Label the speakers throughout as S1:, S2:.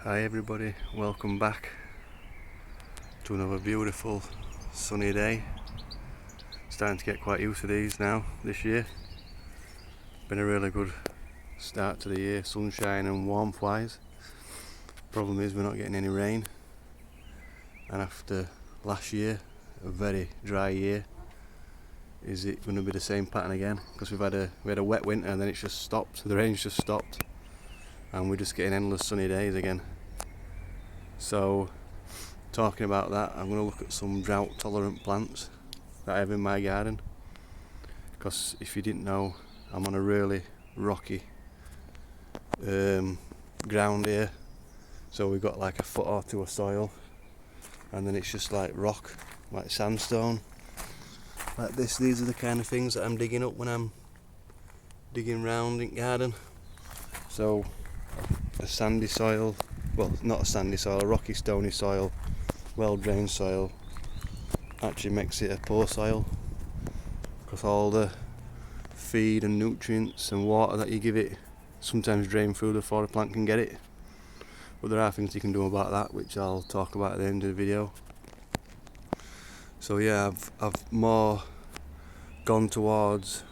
S1: Hi everybody, welcome back to another beautiful sunny day. Starting to get quite used to these now this year. Been a really good start to the year, sunshine and warmth wise. Problem is we're not getting any rain, and after last year, a very dry year, is it going to be the same pattern again? Because we had a wet winter and then it's just stopped, the rain's just stopped, and we're just getting endless sunny days again. So talking about that, I'm going to look at some drought tolerant plants that I have in my garden, because if you didn't know, I'm on a really rocky ground here. So we've got like a foot or two of soil, and then it's just like rock, like sandstone like this. These are the kind of things that I'm digging up when I'm digging round in garden. So a sandy soil, well, not a sandy soil, a rocky stony soil, well drained soil actually makes it a poor soil, because all the feed and nutrients and water that you give it sometimes drain through before the plant can get it. But there are things you can do about that, which I'll talk about at the end of the video. So yeah, I've more gone towards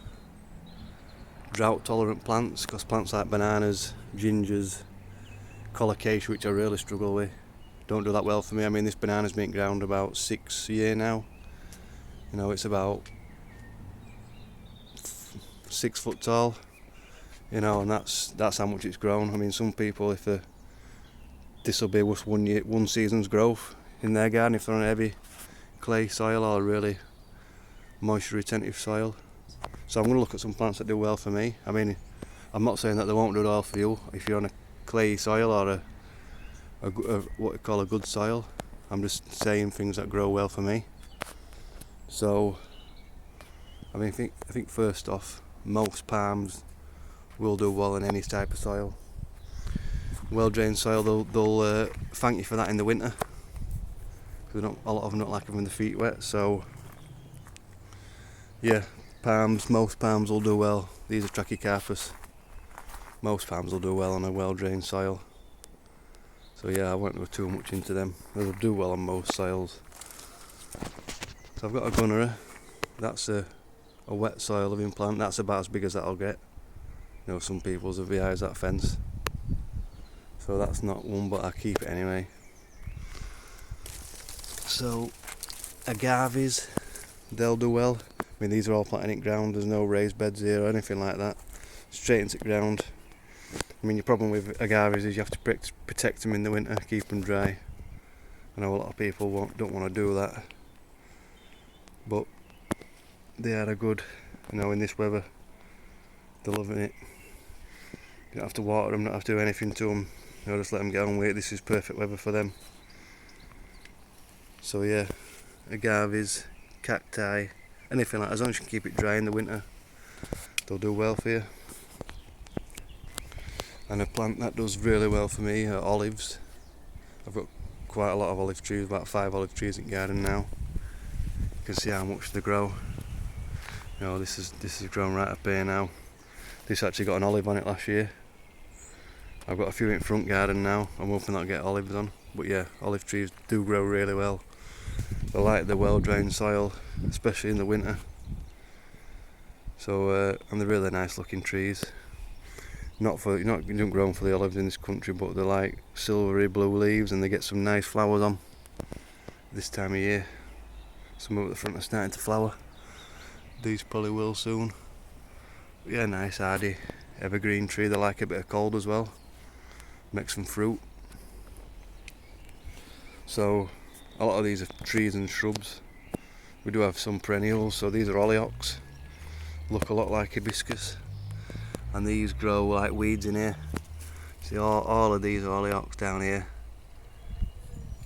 S1: drought tolerant plants, because plants like bananas, gingers, colocasia, which I really struggle with, don't do that well for me. I mean, this banana's been ground about 6 years now. You know, it's about 6 foot tall, you know, and that's how much it's grown. I mean, some people, if this will be just one season's growth in their garden if they're on a heavy clay soil or really moisture retentive soil. So I'm going to look at some plants that do well for me. I mean, I'm not saying that they won't do well for you if you're on a clay soil or what we call a good soil. I'm just saying things that grow well for me. So I mean, I think first off, most palms will do well in any type of soil. Well drained soil, they'll thank you for that in the winter, because a lot of them don't like having their feet wet. So yeah, most palms will do well. These are Trachycarpus. Most palms will do well on a well drained soil. So yeah, I won't go too much into them. They'll do well on most soils. So I've got a gunnera. That's a wet soil living plant. That's about as big as that'll get. You know, some people's are behind that fence. So that's not one, but I keep it anyway. So agaves, they'll do well. I mean, these are all planted in ground. There's no raised beds here or anything like that. Straight into ground. I mean, your problem with agaves is you have to protect them in the winter, keep them dry. I know a lot of people don't want to do that, but they are a good, you know, in this weather. They're loving it. You don't have to water them, not have to do anything to them. You know, just let them get on with it. This is perfect weather for them. So yeah, agaves, cacti, anything like that, as long as you can keep it dry in the winter, they'll do well for you. And a plant that does really well for me are olives. I've got quite a lot of olive trees, about 5 olive trees in the garden now. You can see how much they grow. You know, this is grown right up here now. This actually got an olive on it last year. I've got a few in front garden now. I'm hoping I'll get olives on. But yeah, olive trees do grow really well. They like the well drained soil, especially in the winter. So and they're really nice looking trees. You don't grow them for the olives in this country, but they're like silvery blue leaves, and they get some nice flowers on this time of year. Some up at the front are starting to flower. These probably will soon. But yeah, nice hardy evergreen tree. They like a bit of cold as well. Makes some fruit. So a lot of these are trees and shrubs. We do have some perennials. So these are hollyhocks. Look a lot like hibiscus. And these grow like weeds in here. See, all of these are hollyhocks down here.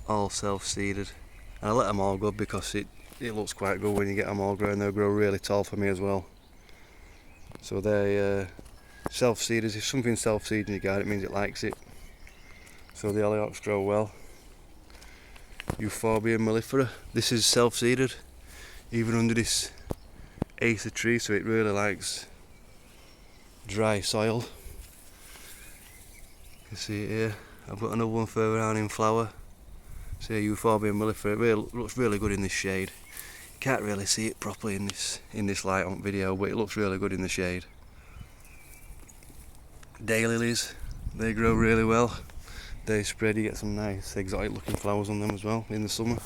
S1: All self-seeded. And I let them all go because it looks quite good when you get them all growing. They'll grow really tall for me as well. So they self-seeders. If something's self-seeded in your garden, it means it likes it. So the hollyhocks grow well. Euphorbia mellifera. This is self-seeded, even under this acer tree, so it really likes dry soil. You can see it here. I've got another one further down in flower. See a Euphorbia mellifera. It really, looks really good in this shade. You can't really see it properly in this light on video, but it looks really good in the shade. Daylilies, they grow really well. They spread, you get some nice exotic looking flowers on them as well in the summer.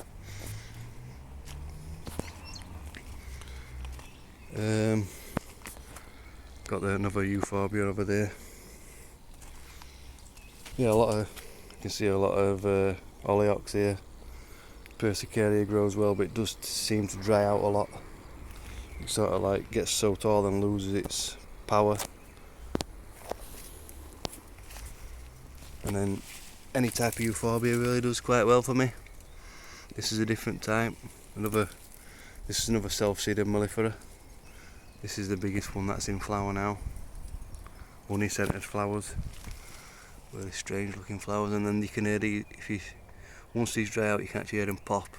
S1: Got another Euphorbia over there. Yeah, you can see a lot of oleox here. Persicaria grows well, but it does seem to dry out a lot. It sort of like gets so tall and loses its power. And then any type of Euphorbia really does quite well for me. This is a different type. This is another self-seeded mellifera. This is the biggest one that's in flower now. Honey-scented flowers. Really strange looking flowers, and then you can hear once these dry out you can actually hear them pop,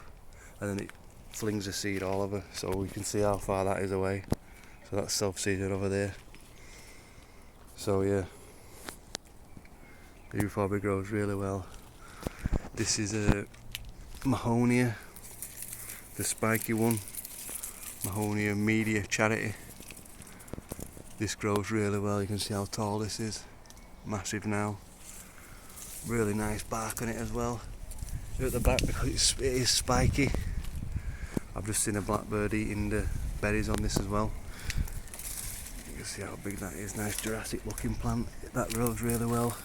S1: and then it flings a seed all over, so we can see how far that is away. So that's self-seeded over there. So yeah, the Euphorbia grows really well. This is a Mahonia, the spiky one, Mahonia media charity. This grows really well, you can see how tall this is, massive now. Really nice bark on it as well. At the back, because it is spiky. I've just seen a blackbird eating the berries on this as well. You can see how big that is, nice Jurassic looking plant. That grows really well,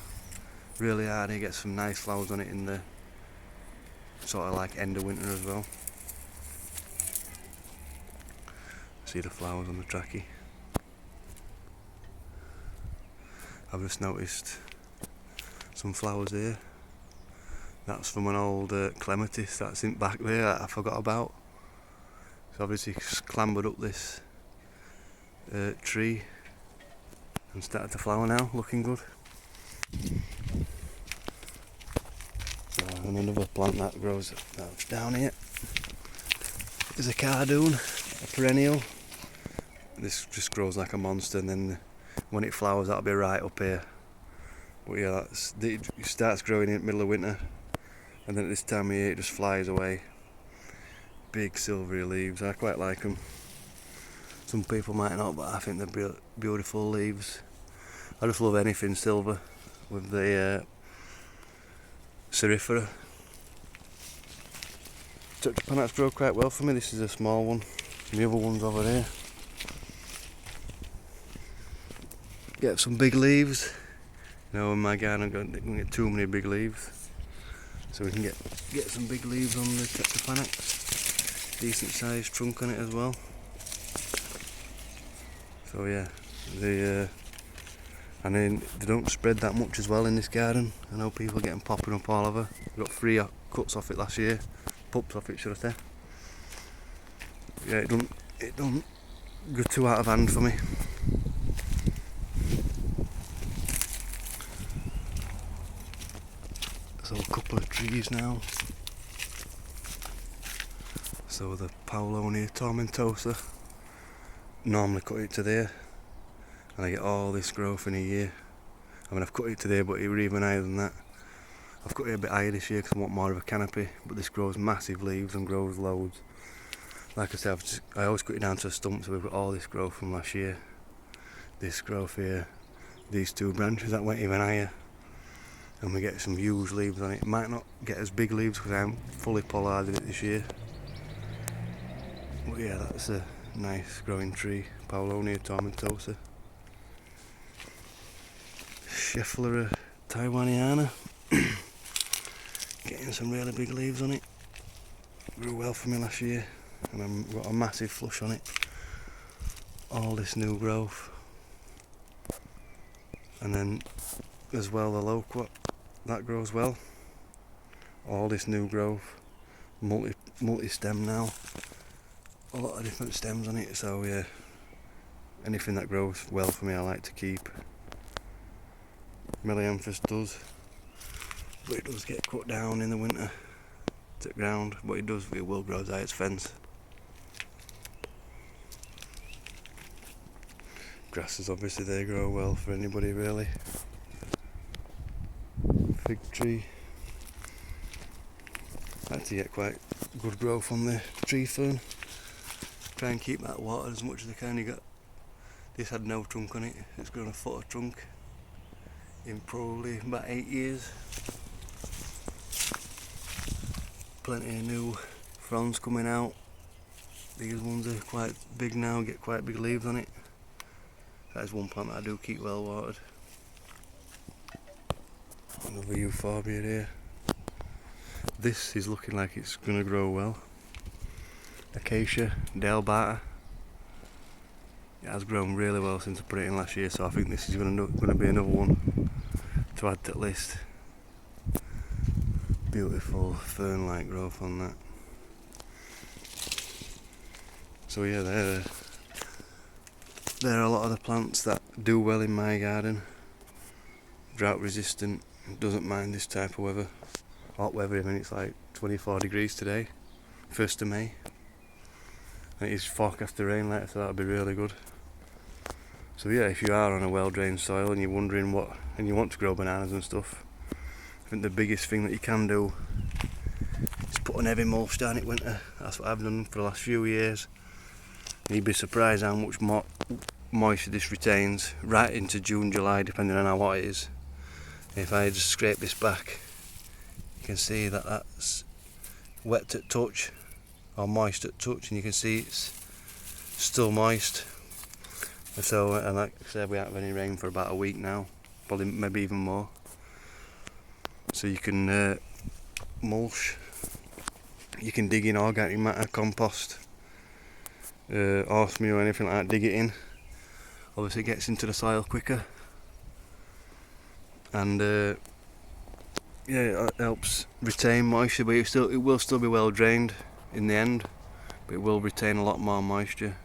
S1: really hardy, gets some nice flowers on it in the sort of like end of winter as well. See the flowers on the trachea. I've just noticed some flowers here. That's from an old clematis that's in back there that I forgot about. So obviously clambered up this tree and started to flower now, looking good. So, and another plant that grows that's down here is a cardoon, a perennial. This just grows like a monster, and then when it flowers that'll be right up here. But yeah, it starts growing in the middle of winter, and then at this time of year it just flies away. Big silvery leaves, I quite like them. Some people might not, but I think they're beautiful leaves. I just love anything silver with the Cerifera. Panax grow quite well for me. This is a small one. The other one's over there. Get some big leaves. You know, in my garden I don't get too many big leaves, so we can get some big leaves on the Panax. Decent sized trunk on it as well. So yeah, and then they don't spread that much as well in this garden. I know people getting popping up all over. We got 3 cuts off it last year, pups off it should I say. Yeah, it don't go too out of hand for me. So a couple of trees now. So the Paulonia tomentosa, normally cut it to there, and I get all this growth in a year. I mean, I've cut it today, but it were even higher than that. I've cut it a bit higher this year because I want more of a canopy, but this grows massive leaves and grows loads. Like I said, I always cut it down to a stump, so we've got all this growth from last year. This growth here, these 2 branches that went even higher, and we get some huge leaves on it. Might not get as big leaves because I haven't fully pollarded it this year. But yeah, that's a nice growing tree, Paulonia tomentosa. Schefflera taiwaniana, getting some really big leaves on it. Grew well for me last year, and I've got a massive flush on it. All this new growth, and then as well the loquat that grows well. All this new growth, multi-stem now. A lot of different stems on it, so yeah, anything that grows well for me I like to keep. Melianthus does, but it does get cut down in the winter to the ground, but it will grow as high as fence. Grasses obviously they grow well for anybody really. fig tree. Like to get quite good growth on the tree fern. Try and keep that watered as much as I can. This had no trunk on it. It's grown a foot of trunk in probably about 8 years. Plenty of new fronds coming out. These ones are quite big now, get quite big leaves on it. That is one plant that I do keep well watered. Another euphorbia here. This is looking like it's going to grow well. Acacia delbata. It has grown really well since I put it in last year, so I think this is going to be another one to add to the list. Beautiful fern-like growth on that. So yeah, there are a lot of the plants that do well in my garden. Drought resistant, doesn't mind this type of weather. Hot weather, I mean it's like 24 degrees today, 1st of May. And it is forecast to rain later, so that'll be really good. So yeah, if you are on a well-drained soil and you're wondering and you want to grow bananas and stuff, I think the biggest thing that you can do is put an heavy mulch down it winter. That's what I've done for the last few years. And you'd be surprised how much moisture this retains right into June, July, depending on how hot it is. If I just scrape this back, you can see that that's wet at touch, or moist at touch, and you can see it's still moist. So, and like I said, we haven't had any rain for about a week now, probably maybe even more. So you can mulch, you can dig in organic matter, compost, horse manure, anything like that, dig it in. Obviously it gets into the soil quicker, and yeah, it helps retain moisture, but it will still be well drained in the end, but it will retain a lot more moisture.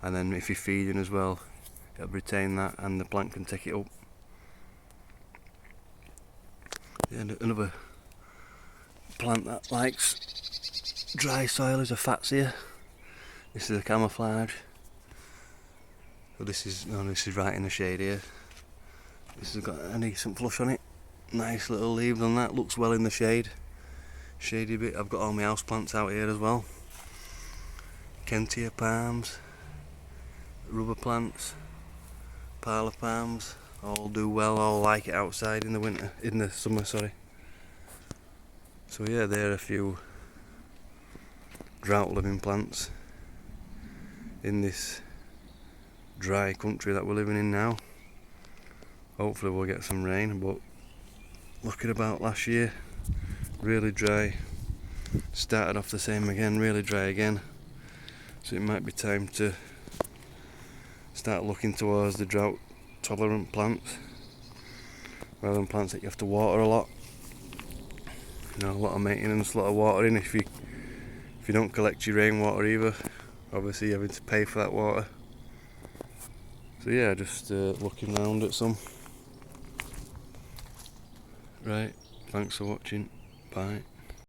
S1: And then if you're feeding as well, it'll retain that and the plant can take it up. Yeah, another plant that likes dry soil is a fatsia. This is a camouflage. So this is right in the shade here. This has got a decent flush on it. Nice little leaves on that, looks well in the shade. Shady bit. I've got all my house plants out here as well. Kentia palms, rubber plants, parlour palms, all do well, all like it outside in the summer, sorry. So yeah, there are a few drought living plants in this dry country that we're living in now. Hopefully we'll get some rain, but looking about last year, really dry. Started off the same again, really dry again. So it might be time to start looking towards the drought tolerant plants rather than plants that you have to water a lot. You know, a lot of maintenance, a lot of watering. If you don't collect your rainwater either, obviously you're having to pay for that water. So yeah, just looking round at some. Right, thanks for watching. Bye.